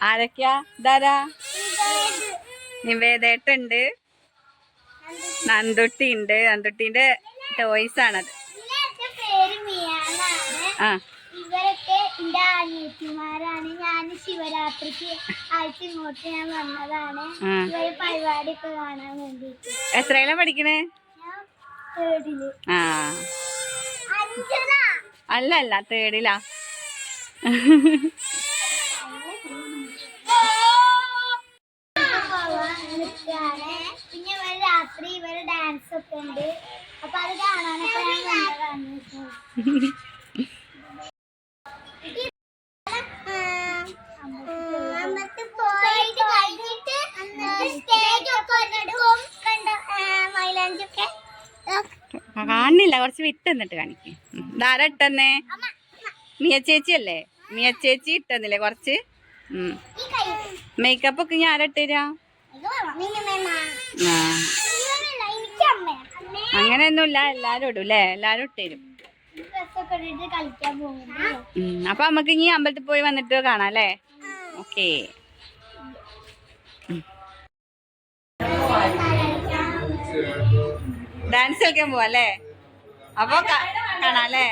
ആരൊക്കെയാ? ഇതാരാ? നിവേദേട്ടുണ്ട്, നന്ദുട്ടി ഉണ്ട്. നന്ദുട്ടീന്റെ ടോയ്സ് ആണത്. ആ, ഇവരൊക്കെ എന്റെ അനിയത്തിമാരാണ്. ഞാൻ ശിവരാത്രിക്ക് ആയിട്ട് ഇങ്ങോട്ട് ഞാൻ വന്നതാണ്. ഇവര് പരിപാടി ഒക്കെ കാണാൻ വേണ്ടിട്ട്. എത്രയിലാ പഠിക്കണേ? ആ, അല്ല തേർഡിലാ. പിന്നെ ഇവര് രാത്രി ഇവര് ഡാൻസ് ഒക്കെ ഉണ്ട്. അപ്പൊ അത് കാണാനൊക്കെ ഞാൻ വന്നതാണ്. കാണില്ല, കുറച്ച് വിട്ട് എന്നിട്ട് കാണിക്കും. ധാര ഇട്ടെന്നേ? മിയ ചേച്ചി അല്ലേ? മിയ ചേച്ചി ഇട്ടെന്നില്ലേ കുറച്ച്? മേക്കപ്പ് ഒക്കെ ഞാൻ ആരാ ഇട്ടുതരാ? അങ്ങനെയൊന്നുമില്ല, എല്ലാരും ഇടും അല്ലേ? എല്ലാരും ഇട്ടുതരും. അപ്പൊ നമുക്ക് ഇനി അമ്പലത്തിൽ പോയി വന്നിട്ട് കാണാം അല്ലേ? ഓക്കേ. ഡാൻസ് കളിക്കാൻ പോവാ അല്ലേ? അപ്പൊ കാണാം അല്ലേ?